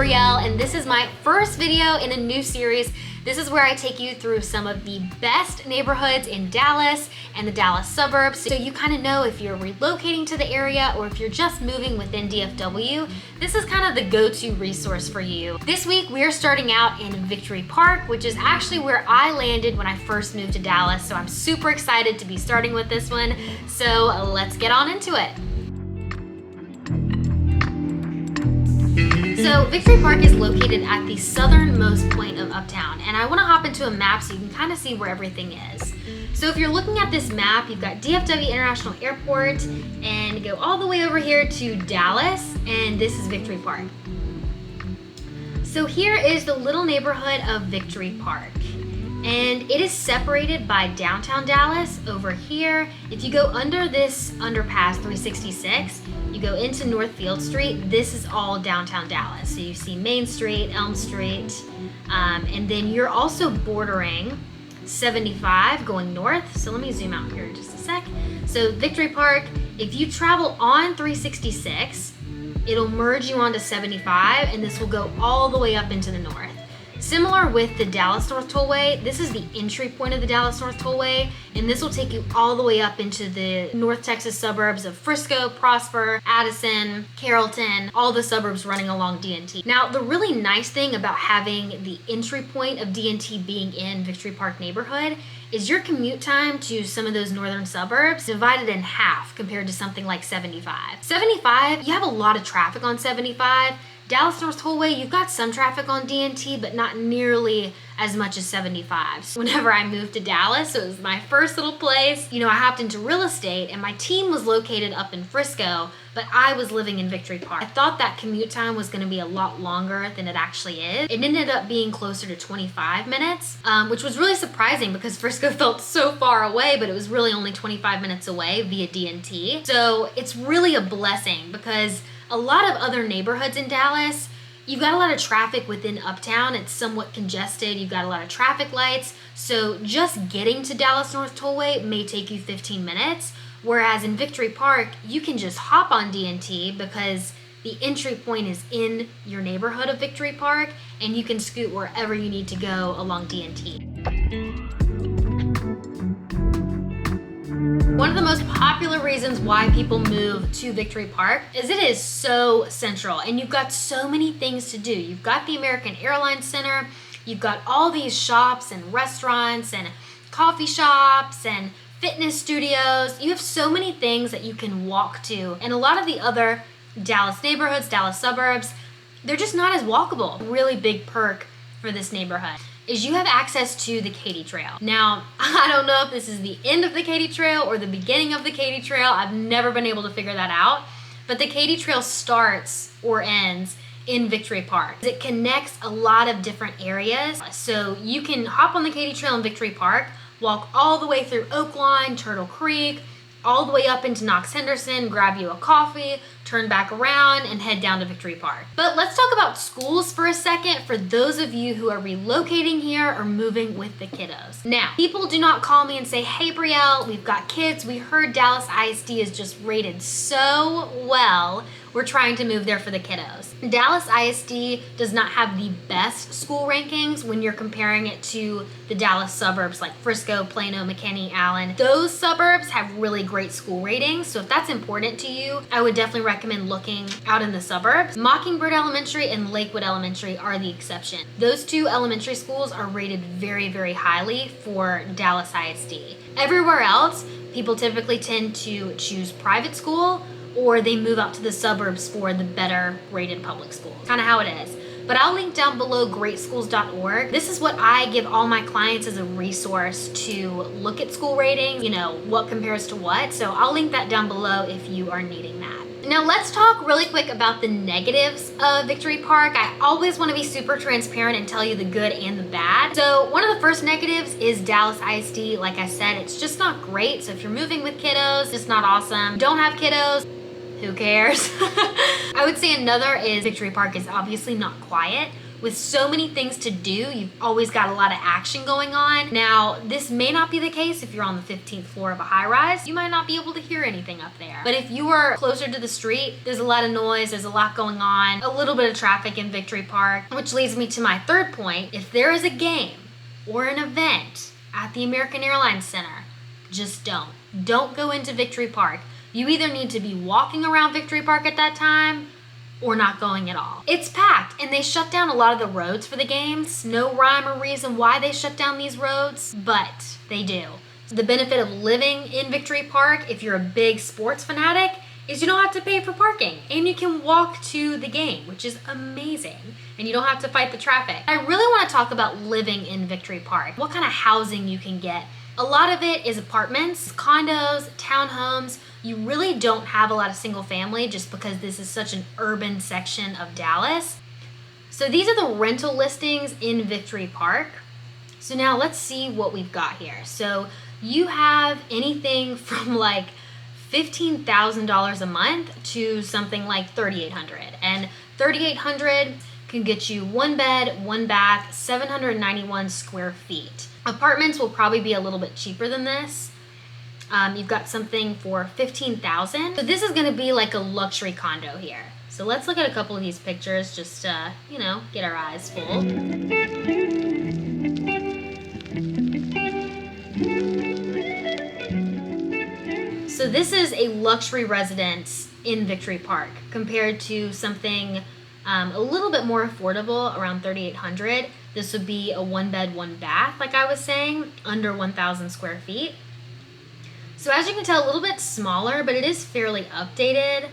Brielle, and this is my first video in a new series. This is where I take you through some of the best neighborhoods in Dallas and the Dallas suburbs, so you kind of know if you're relocating to the area or if you're just moving within DFW. This is kind of the go-to resource for you. This week we are starting out in Victory Park, which is actually where I landed when I first moved to Dallas, so I'm super excited to be starting with this one. So let's get on into it. So Victory Park is located at the southernmost point of Uptown, and I want to hop into a map so you can kind of see where everything is. So if you're looking at this map, you've got DFW International Airport, and go all the way over here to Dallas, and this is Victory Park. So here is the little neighborhood of Victory Park, and it is separated by downtown Dallas over here. If you go under this underpass 366, you go into Northfield Street, this is all downtown Dallas. So you see Main Street, Elm Street, and then you're also bordering 75 going north. So let me zoom out here in just a sec. So Victory Park, if you travel on 366, it'll merge you onto 75, and this will go all the way up into the north. Similar with the Dallas North Tollway, this is the entry point of the Dallas North Tollway, and this will take you all the way up into the North Texas suburbs of Frisco, Prosper, Addison, Carrollton, all the suburbs running along D&T. Now, the really nice thing about having the entry point of D&T being in Victory Park neighborhood is your commute time to some of those northern suburbs divided in half compared to something like 75. 75, you have a lot of traffic on 75. Dallas North Tollway, you've got some traffic on D&T, but not nearly as much as 75. So whenever I moved to Dallas, so it was my first little place, I hopped into real estate, and my team was located up in Frisco, but I was living in Victory Park. I thought that commute time was gonna be a lot longer than it actually is. It ended up being closer to 25 minutes, which was really surprising because Frisco felt so far away, but it was really only 25 minutes away via D&T. So it's really a blessing because a lot of other neighborhoods in Dallas, you've got a lot of traffic within Uptown. It's somewhat congested. You've got a lot of traffic lights. So just getting to Dallas North Tollway may take you 15 minutes. Whereas in Victory Park, you can just hop on D&T because the entry point is in your neighborhood of Victory Park, and you can scoot wherever you need to go along D&T. One of the most popular reasons why people move to Victory Park is it is so central, and you've got so many things to do. You've got the American Airlines Center, you've got all these shops and restaurants and coffee shops and fitness studios. You have so many things that you can walk to, and a lot of the other Dallas neighborhoods, Dallas suburbs, they're just not as walkable. A really big perk for this neighborhood is you have access to the Katy Trail. Now, I don't know if this is the end of the Katy Trail or the beginning of the Katy Trail. I've never been able to figure that out, but the Katy Trail starts or ends in Victory Park. It connects a lot of different areas, so you can hop on the Katy Trail in Victory Park, walk all the way through Oakline, Turtle Creek, all the way up into Knox Henderson, grab you a coffee, turn back around, and head down to Victory Park. But let's talk about schools for a second for those of you who are relocating here or moving with the kiddos. Now, people do not call me and say, hey Brielle, we've got kids, we heard Dallas ISD is just rated so well, we're trying to move there for the kiddos. Dallas ISD does not have the best school rankings when you're comparing it to the Dallas suburbs like Frisco, Plano, McKinney, Allen. Those suburbs have really great school ratings, so if that's important to you, I would definitely recommend looking out in the suburbs. Mockingbird Elementary and Lakewood Elementary are the exception. Those two elementary schools are rated very, very highly for Dallas ISD. Everywhere else, people typically tend to choose private school, or they move out to the suburbs for the better rated public schools. Kind of how it is. But I'll link down below greatschools.org. This is what I give all my clients as a resource to look at school ratings, what compares to what. So I'll link that down below if you are needing that. Now let's talk really quick about the negatives of Victory Park. I always want to be super transparent and tell you the good and the bad. So one of the first negatives is Dallas ISD. Like I said, it's just not great. So if you're moving with kiddos, it's not awesome. Don't have kiddos, who cares? I would say another is Victory Park is obviously not quiet. with so many things to do, you've always got a lot of action going on. Now, this may not be the case if you're on the 15th floor of a high-rise. You might not be able to hear anything up there. But if you are closer to the street, there's a lot of noise, there's a lot going on, a little bit of traffic in Victory Park, which leads me to my third point. If there is a game or an event at the American Airlines Center, just don't go into Victory Park. You either need to be walking around Victory Park at that time or not going at all. It's packed, and they shut down a lot of the roads for the games. No rhyme or reason why they shut down these roads, but they do. The benefit of living in Victory Park, if you're a big sports fanatic, is you don't have to pay for parking, and you can walk to the game, which is amazing, and you don't have to fight the traffic. I really want to talk about living in Victory Park, what kind of housing you can get. A lot of it is apartments, condos, townhomes. You really don't have a lot of single family just because this is such an urban section of Dallas. So these are the rental listings in Victory Park. So now let's see what we've got here. So you have anything from like $15,000 a month to something like $3,800. And $3,800 can get you one bed, one bath, 791 square feet. Apartments will probably be a little bit cheaper than this. You've got something for $15,000. So this is gonna be like a luxury condo here. So let's look at a couple of these pictures just to, get our eyes full. So this is a luxury residence in Victory Park compared to something a little bit more affordable, around $3,800. This would be a one bed, one bath, like I was saying, under 1,000 square feet. So as you can tell, a little bit smaller, but it is fairly updated.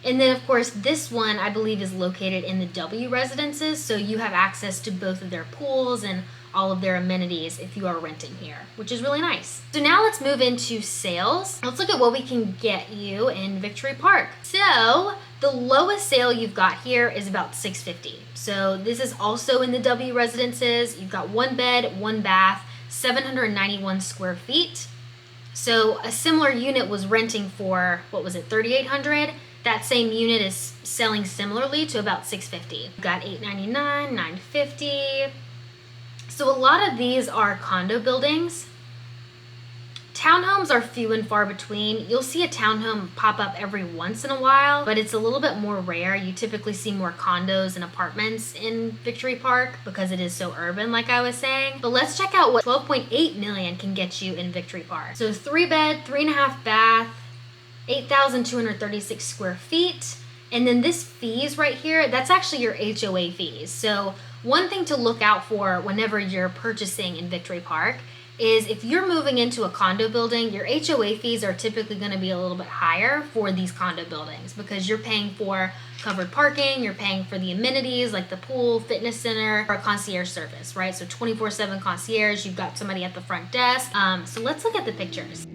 And then of course, this one I believe is located in the W residences, so you have access to both of their pools and all of their amenities if you are renting here, which is really nice. So now let's move into sales. Let's look at what we can get you in Victory Park. So the lowest sale you've got here is about $650. So this is also in the W residences. You've got one bed, one bath, 791 square feet. So a similar unit was renting for, what was it, $3,800? That same unit is selling similarly to about $650. You've got $899, $950. So a lot of these are condo buildings. Townhomes are few and far between. You'll see a townhome pop up every once in a while, but it's a little bit more rare. You typically see more condos and apartments in Victory Park because it is so urban, like I was saying. But let's check out what 12.8 million can get you in Victory Park. So 3-bed, 3.5 bath, 8,236 square feet. And then this fees right here, that's actually your HOA fees. So one thing to look out for whenever you're purchasing in Victory Park is if you're moving into a condo building, your HOA fees are typically going to be a little bit higher for these condo buildings because you're paying for covered parking, you're paying for the amenities like the pool, fitness center, or concierge service, right? So 24/7 concierge, you've got somebody at the front desk. So let's look at the pictures.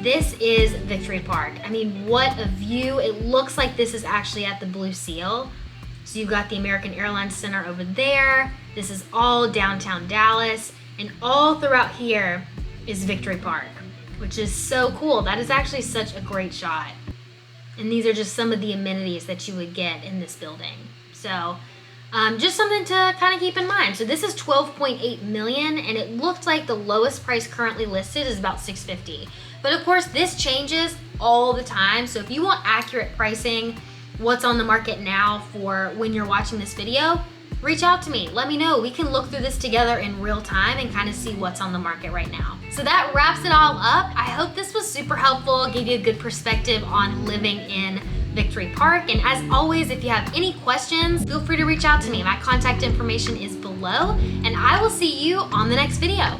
This is Victory Park. I mean, what a view. It looks like this is actually at the Blue Seal. So you've got the American Airlines Center over there. This is all downtown Dallas. And all throughout here is Victory Park, which is so cool. That is actually such a great shot. And these are just some of the amenities that you would get in this building. So just something to kind of keep in mind. So this is 12.8 million, and it looked like the lowest price currently listed is about $650. But of course, this changes all the time. So if you want accurate pricing, what's on the market now for when you're watching this video, reach out to me. Let me know. We can look through this together in real time and kind of see what's on the market right now. So that wraps it all up. I hope this was super helpful, gave you a good perspective on living in Victory Park. And as always, if you have any questions, feel free to reach out to me. My contact information is below, and I will see you on the next video.